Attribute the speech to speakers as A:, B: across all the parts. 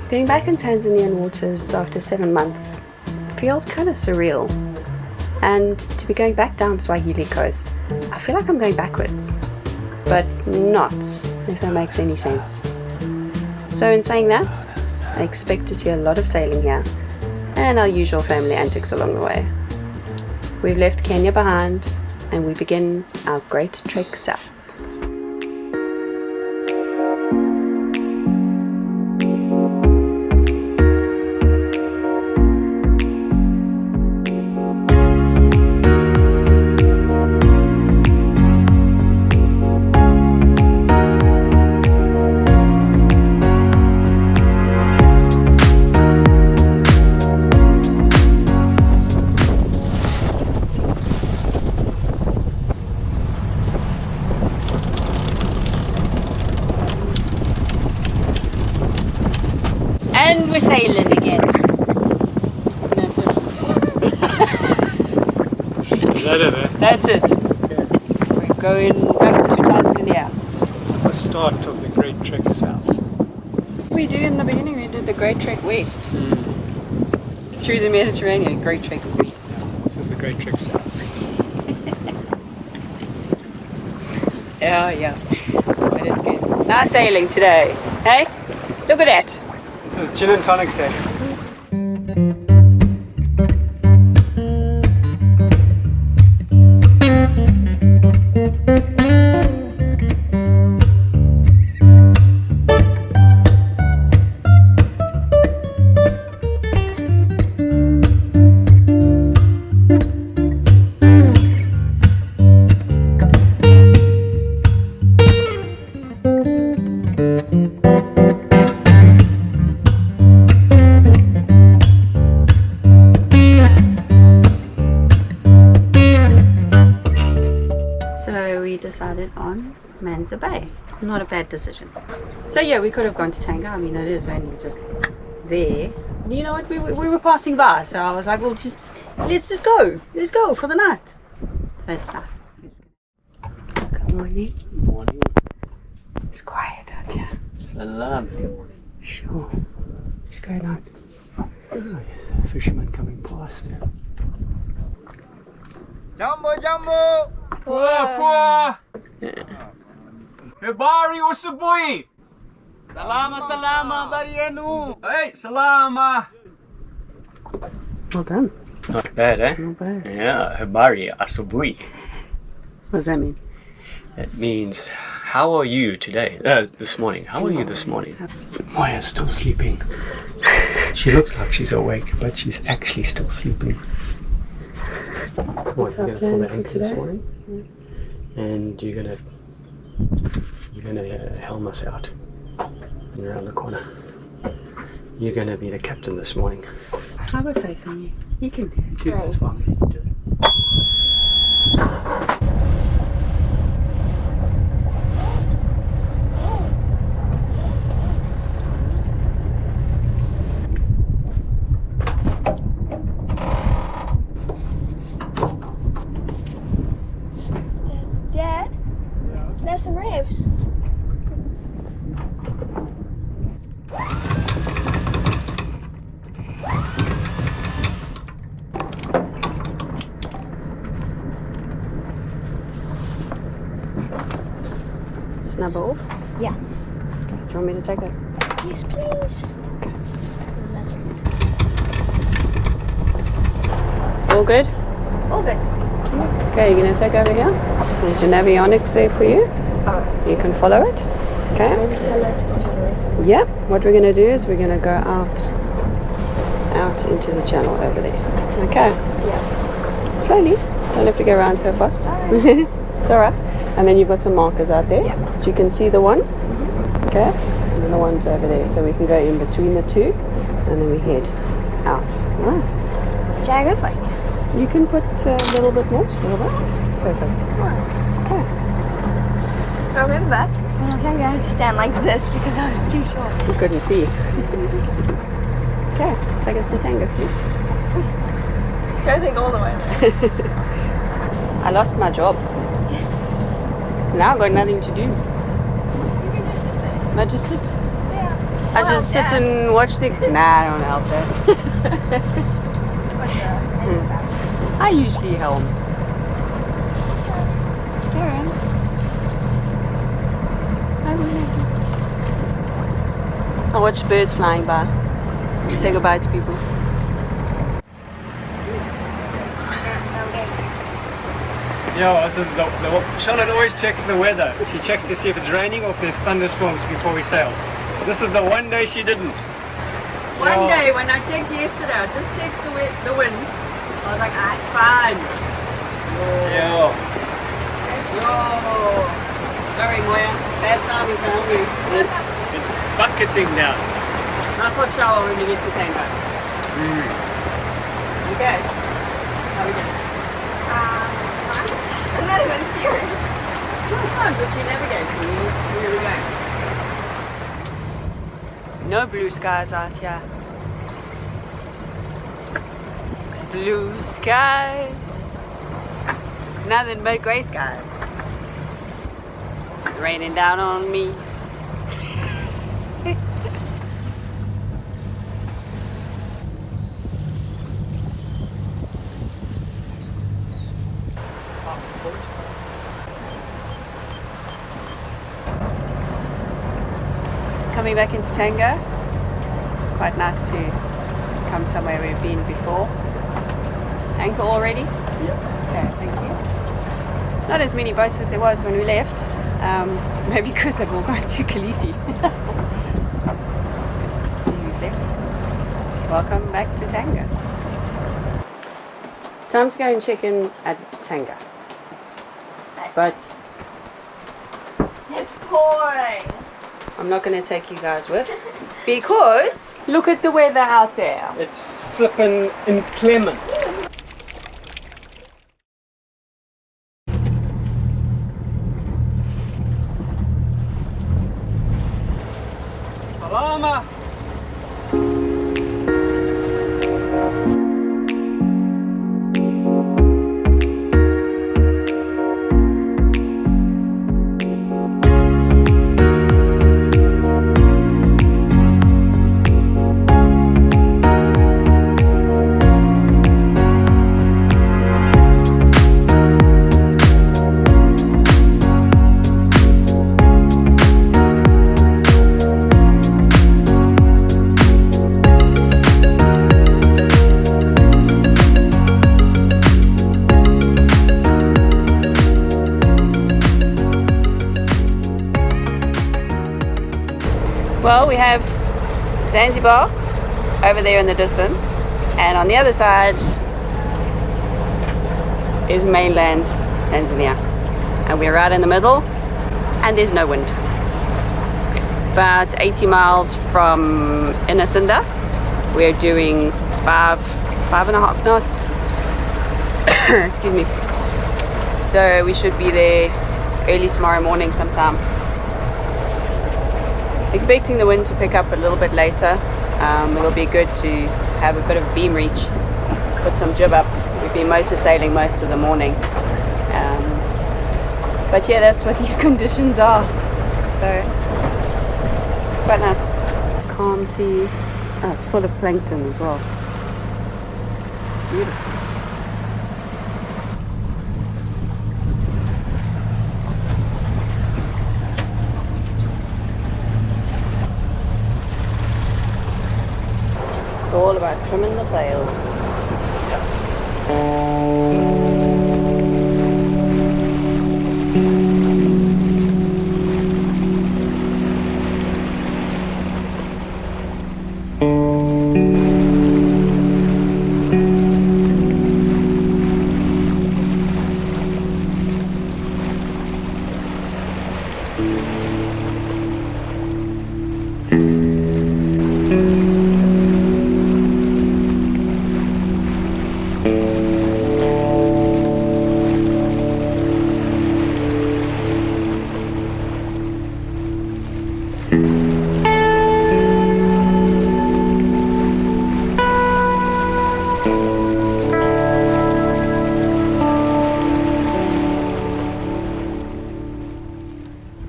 A: Being back in Tanzanian waters after 7 months feels kind of surreal. And to be going back down Swahili coast, I feel like I'm going backwards. But not, if that makes any sense. So in saying that, I expect to see a lot of sailing here, and our usual family antics along the way. We've left Kenya behind, and we begin our great trek south. And we're sailing again. That's it.
B: Is that it, eh?
A: That's it.
B: Okay.
A: We're going back to Tanzania.
B: This is the start of the Great Trek South.
A: We do in the beginning, we did the Great Trek West. Through the Mediterranean, Great Trek West.
B: This is the Great Trek South.
A: Yeah. But it's good. Nice sailing today. Hey? Look at that.
B: This is gin and tonic session.
A: Decided on Manza Bay. Not a bad decision. So yeah, we could have gone to Tanga. I mean, it is only just there. And you know what? We were passing by, so I was like, well, let's just go. Let's go for the night. So it's nice. Good morning.
B: Good morning.
A: It's quiet out here.
B: It's a lovely morning.
A: Sure. What's going on?
B: Oh, yes. Fishermen coming past here.
C: Jumbo, jumbo!
B: Pua! Habari usubuhi!
C: Salama, habari yenu?
B: Hey, salama!
A: Well done.
B: Not bad, eh?
A: Not bad.
B: Yeah, habari asubuhi.
A: What does that mean?
B: That means, how are you today? This morning. How are you this morning? Moya's still sleeping. She looks like she's awake, but she's actually still sleeping.
A: What's our plan for today?
B: And you're gonna helm us out and around the corner. You're gonna be the captain this morning.
A: I've got faith in you. You can do it.
B: Do it, Swahili. You can do it.
D: Dad, can I have some ribs?
A: Snub off?
D: Yeah.
A: Do you want me to take it?
D: Yes, please.
A: All good?
D: All good.
A: Okay, you're going to take over here. There's your navionics there for you. You can follow it. Okay? Yeah. What we're going to do is we're going to go out into the channel over there. Okay?
D: Yeah.
A: Slowly. Don't have to go around so fast. It's alright. And then you've got some markers out there.
D: Yeah.
A: So you can see the one. Okay? And then the one's over there. So we can go in between the two. And then we head out. Alright.
D: Should I go first?
A: You can put a little bit more. Just a little bit. Perfect. Okay.
D: I remember when I was younger I had to stand like this because I was too short.
A: You couldn't see. Okay, take us to Tanga, please.
D: Don't think all the way.
A: I lost my job. Now I've got nothing to do.
D: You can just sit there.
A: I just sit.
D: Yeah.
A: I just sit and watch the. Nah, I don't help that. I usually help. I watch birds flying by. Say goodbye to people.
B: Yeah, this is Charlotte always checks the weather. She checks to see if it's raining or if there's thunderstorms before we sail. This is the one day she didn't.
A: One day when I checked yesterday, I just checked the wind. I was like, it's fine.
B: Yeah.
A: Yo. Sorry, Moya. Bad timing for you.
B: It's bucketing down.
A: Nice hot shower when you get to Tanga. Okay. How we doing?
D: I'm not even serious.
A: No, it's fine, but you navigate to me. Where are we going? No blue skies out here. Blue skies. Nothing but grey skies. Raining down on me. Coming back into Tanga. Quite nice to come somewhere we've been before. Anchor already?
B: Yeah.
A: Okay, thank you. Not as many boats as there was when we left. Maybe because they've all gone to Kalifi. See who's left. Welcome back to Tanga. Time to go and check in at Tanga. But
D: It's pouring.
A: I'm not going to take you guys with because look at the weather out there.
B: It's flippin' inclement. Salaam.
A: Well, we have Zanzibar over there in the distance, and on the other side is mainland Tanzania, and we're right in the middle, and there's no wind. About 80 miles from Inacinda, we're doing five and a half knots. Excuse me. So we should be there early tomorrow morning sometime. Expecting the wind to pick up a little bit later. It'll be good to have a bit of beam reach, put some jib up. We've been motor sailing most of the morning. But yeah, that's what these conditions are. So, quite nice. Calm seas. Oh, it's full of plankton as well. Beautiful. It's all about trimming the sails.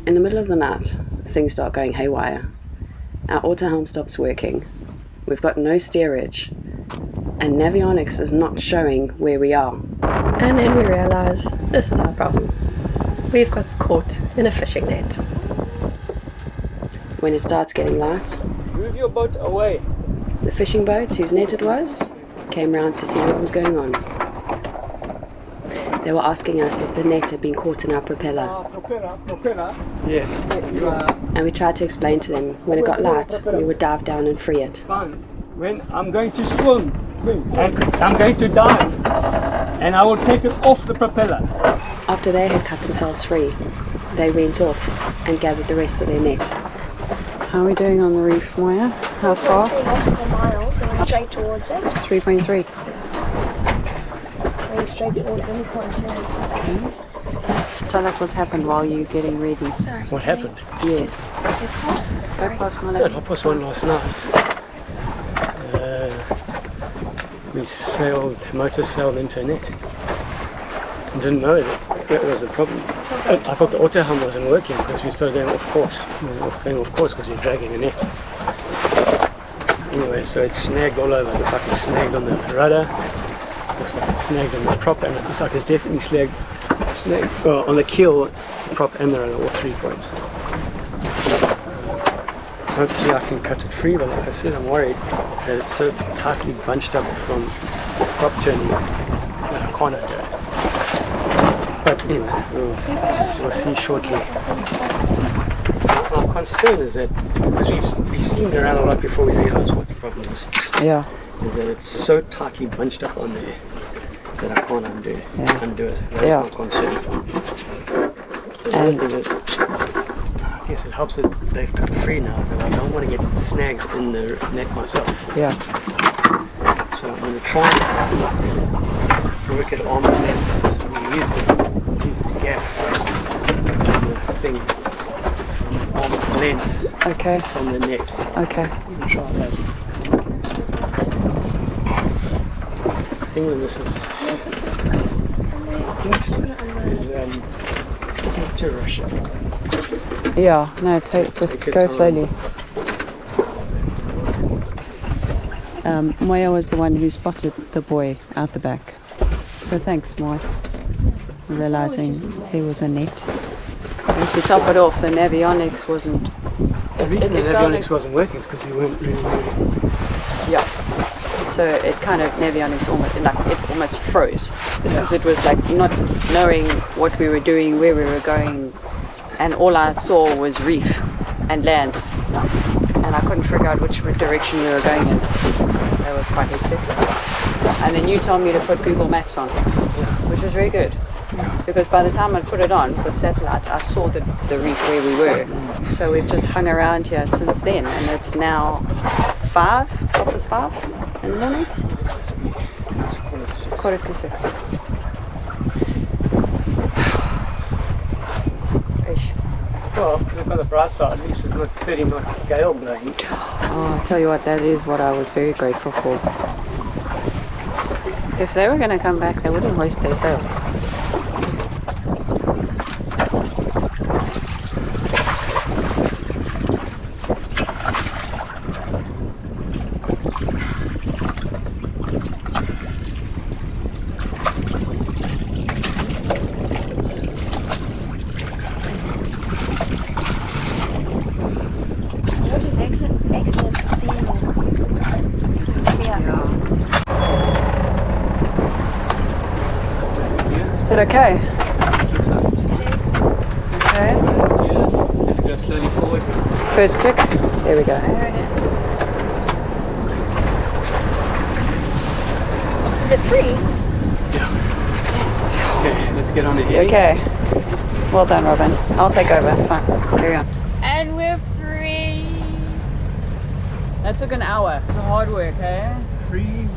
A: In the middle of the night, things start going haywire, our autohelm stops working. We've got no steerage, and Navionics is not showing where we are.
E: And then we realize this is our problem. We've got caught in a fishing net.
A: When it starts getting light,
B: Move your boat away.
A: the fishing boat, whose net it was, came round to see what was going on. They were asking us if the net had been caught in our propeller,
C: Propeller.
B: Yes.
A: and we tried to explain to them when it got light, we would dive down and free it.
B: Fine. When I'm going to swim, and I'm going to dive, and I will take it off the propeller.
A: After they had cut themselves free, they went off and gathered the rest of their net. How are we doing on the reef, Moya? How far?
D: 3 nautical miles and we're straight towards it.
A: 3.3.
D: Going straight towards any point.
A: Tell us what's happened while you're getting ready.
D: Sorry.
B: What happened?
A: Yes. Go past my
B: At 1:30 last night. We motor sailed into a net. I didn't know that was the problem. I thought the autohelm wasn't working because we started going off course. Going off course because you're dragging a net. Anyway, so it snagged all over. It looks like it's snagged on the rudder. Looks like it's snagged on the prop, and it looks like it's definitely snagged on the keel, prop, and the rudder, all 3 points. Hopefully I can cut it free, but like I said, I'm worried that it's so tightly bunched up from the prop turning that I can't undo it. But anyway, we'll see shortly. My concern is that, because we steamed around a lot before we realised what the problem was,
A: Yeah.
B: is that it's so tightly bunched up on there that I can't undo it. That's my concern. The other thing is, I guess it helps that they've cut free now, so I don't want to get snagged in the net myself.
A: Yeah.
B: So I'm going to try and work at arm's length. So I'm going to use the gaff on the thing, some arm's length
A: Okay.
B: from the net.
A: Okay.
B: I'm going to try that. The thing with this is not to rush it.
A: Yeah. No, just
B: Take your
A: go
B: time.
A: slowly. Moya was the one who spotted the buoy out the back. So thanks, Moya, realizing there was a net. And to top it off, the Navionics wasn't.
B: The reason the avionics wasn't working is because we weren't really moving.
A: Yeah. So it kind of Navionics almost froze because it was like not knowing what we were doing, where we were going, and all I saw was reef and land, and I couldn't figure out which direction we were going in. That was quite hectic. And then you told me to put Google Maps on, which was very good. Because by the time I put it on with satellite, I saw the reef where we were. So we've just hung around here since then, and it's now 5:30 in the morning. 5:45. Ish.
B: Well, look on the bright side, at least there's not 30 knot gale blowing.
A: Oh, I tell you what, that is what I was very grateful for. If they were going to come back, they wouldn't hoist their sail.
D: What is excellent to see you. Yeah.
A: Is it okay?
B: Looks like it.
A: Okay.
B: Yeah, so go slowly forward.
A: First click. There we go.
D: I heard it. Is it free?
B: Okay, let's get on the heading.
A: Okay. Well done, Robin. I'll take over. It's fine. Carry on.
D: And we're free.
A: That took an hour. It's hard work, eh?
B: Freewheeling.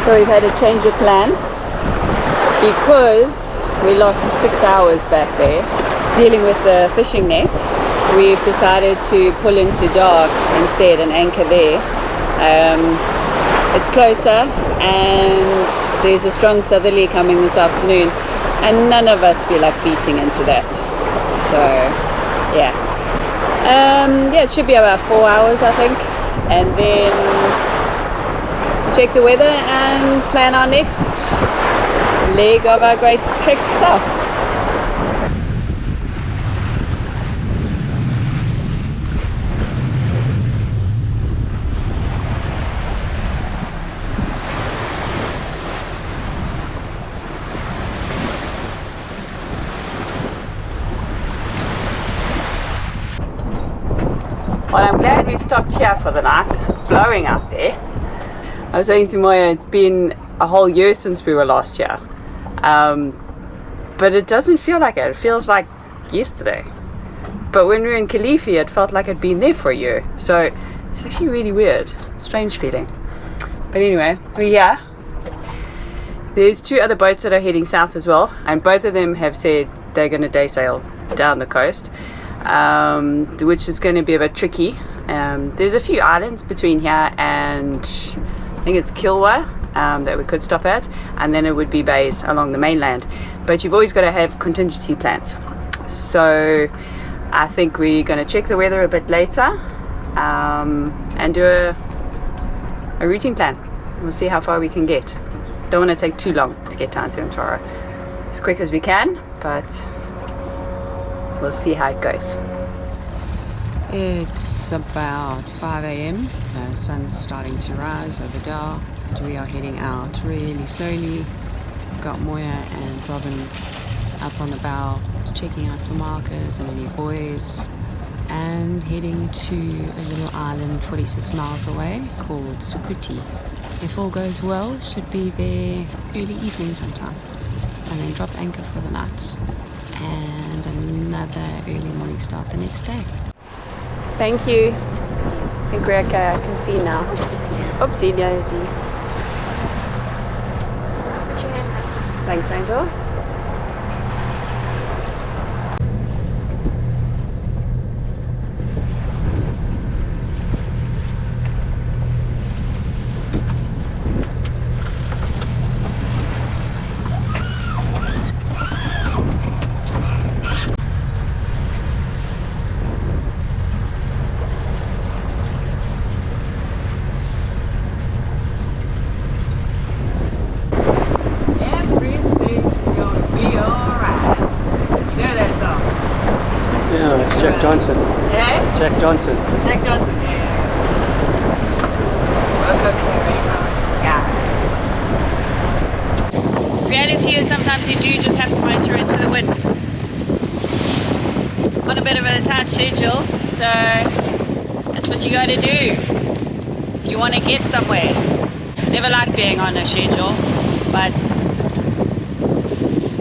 F: So we've had a change of plan because we lost 6 hours back there dealing with the fishing net. We've decided to pull into Dark instead and anchor there. It's closer and there's a strong southerly coming this afternoon, and none of us feel like beating into that. So yeah, it should be about 4 hours I think, and then check the weather and plan our next leg of our great trek south. Well, I'm glad we stopped here for the night. It's blowing out there. I was saying to Moya, it's been a whole year since we were last here. But it doesn't feel like it. It feels like yesterday. But when we were in Kilifi, it felt like it'd been there for a year. So it's actually really weird. Strange feeling. But anyway, we're here. There's 2 other boats that are heading south as well. And both of them have said they're going to day sail down the coast. Which is going to be a bit tricky. There's a few islands between here and I think it's Kilwa that we could stop at, and then it would be bays along the mainland, but you've always got to have contingency plans. So I think we're going to check the weather a bit later and do a routing plan. We'll see how far we can get. Don't want to take too long to get down to Mtwara, as quick as we can, but we'll see how it goes. It's about 5 a.m. The sun's starting to rise over Dar. We are heading out really slowly. Got Moya and Robin up on the bow, checking out for markers and any buoys, and heading to a little island 46 miles away called Sukuti. If all goes well, should be there early evening sometime, and then drop anchor for the night, and another early morning start the next day. Thank you. I think we're okay. I can see now. Oopsie daisy. Thanks, Angel.
B: Johnson.
F: Yeah?
B: Jack Johnson.
F: Jack Johnson, yeah. Welcome to the sky. Reality is sometimes you do just have to motor into the wind. On a bit of a tight schedule, so that's what you got to do if you want to get somewhere. Never liked being on a schedule, but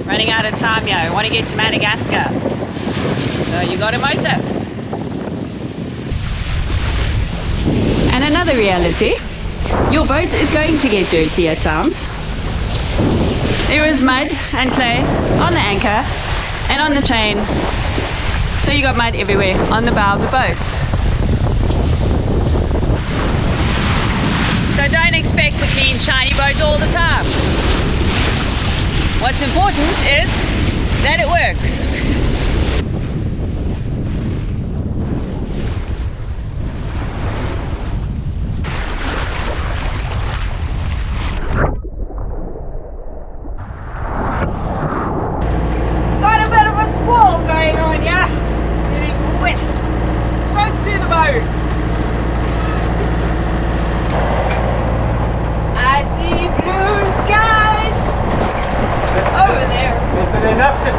F: running out of time here. I want to get to Madagascar. So you got a motor. And another reality, your boat is going to get dirty at times. There is mud and clay on the anchor and on the chain. So you got mud everywhere on the bow of the boat. So don't expect a clean, shiny boat all the time. What's important is that it works.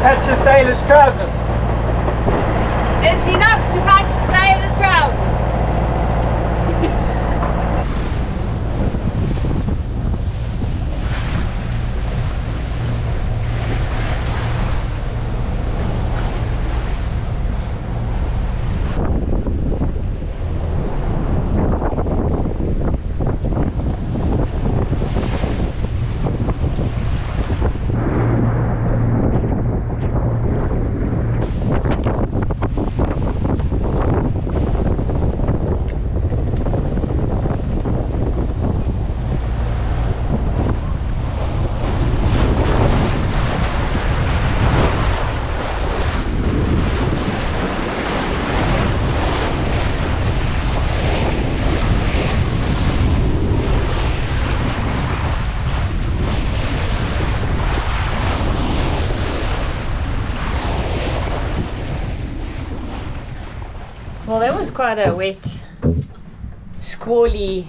B: Patch your sailor's trousers.
F: It's enough to patch the sailor's trousers. quite a wet, squally,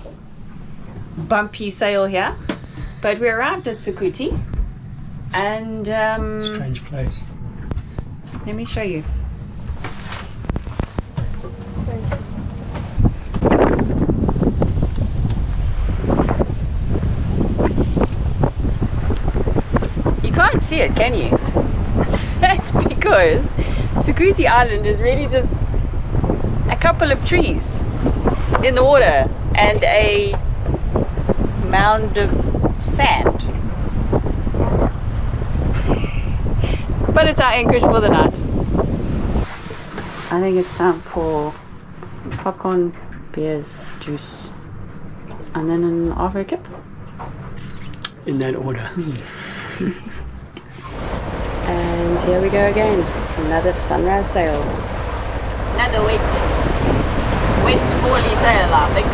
F: bumpy sail here, but we arrived at Sukuti, and
B: Strange place.
F: let me show you. You can't see it, can you? That's because Sukuti Island is really just a couple of trees in the water and a mound of sand. But it's our anchorage for the night. I think it's time for popcorn, beers, juice, and then an Ave kip.
B: In that order.
A: And here we go again. Another sunrise sail.
F: Another wet, squally sail, I think.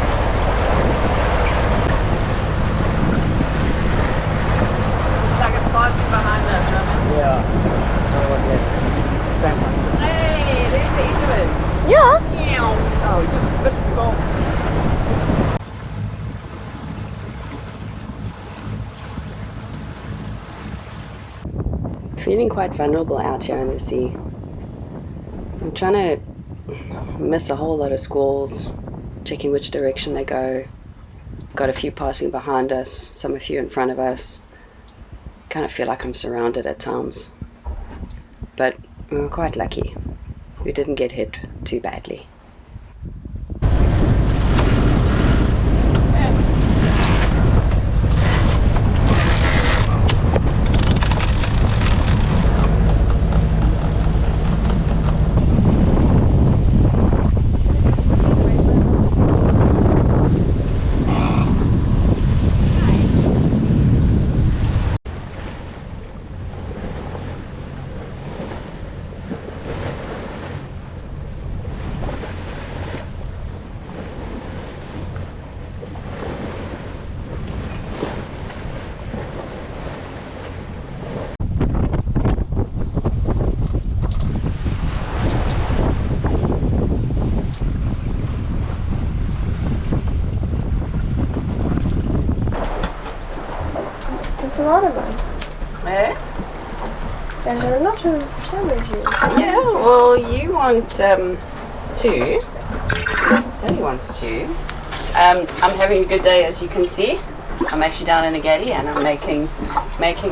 F: Looks like it's passing behind us, right?
B: Yeah. Same one.
F: Hey, there's the end of it.
D: Yeah.
B: Oh, we just missed the goal.
A: Feeling quite vulnerable out here in the sea. I'm trying to miss a whole lot of squalls, checking which direction they go. Got a few passing behind us, some a few in front of us. Kind of feel like I'm surrounded at times. But we were quite lucky. We didn't get hit too badly.
D: There's a lot of them.
F: Eh?
D: There's a lot of sandwiches.
A: Yeah, well, you want two. Daddy wants two. I'm having a good day, as you can see. I'm actually down in the galley and I'm making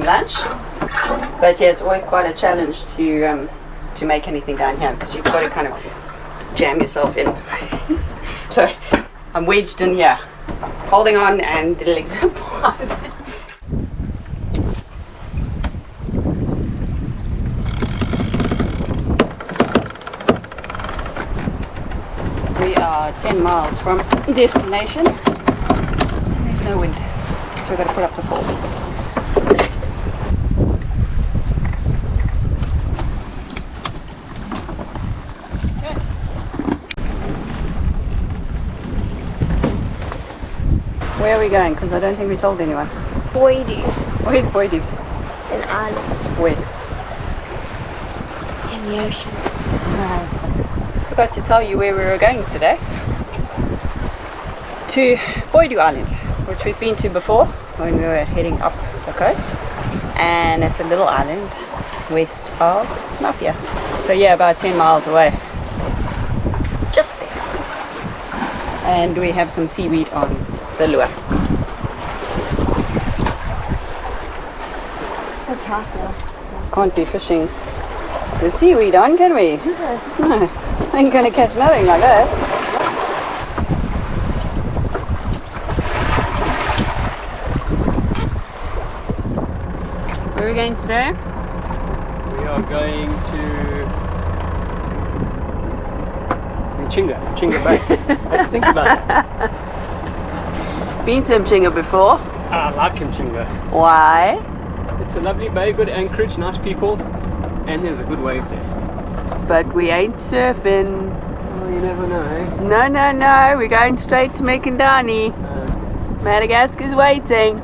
A: lunch. But yeah, it's always quite a challenge to make anything down here because you've got to kind of jam yourself in. So I'm wedged in here, holding on, and the legs are apart. We are 10 miles from destination. There's no wind, so we've got to put up the fall. Where are we going? Because I don't think we told anyone.
D: Boydie.
A: Where's Boydie?
D: An island
A: Where?
D: in the ocean.
A: Forgot to tell you where we were going today. To Boydie Island, which we've been to before when we were heading up the coast. And it's a little island west of Mafia. So yeah, about 10 miles away. Just there. And we have some seaweed on the lure.
D: So tough though.
A: Can't be fishing with seaweed on, can we? No. Ain't gonna catch nothing like that. Where are we going today?
B: We are going to Chinga Bay. Let's think about that.
A: Been to Mchinga before.
B: I like Chinga.
A: Why?
B: It's a lovely bay, good anchorage, nice people, and there's a good wave there.
A: But we ain't surfing.
B: Oh, you never know, eh?
A: No, we're going straight to Mikindani. Madagascar's waiting.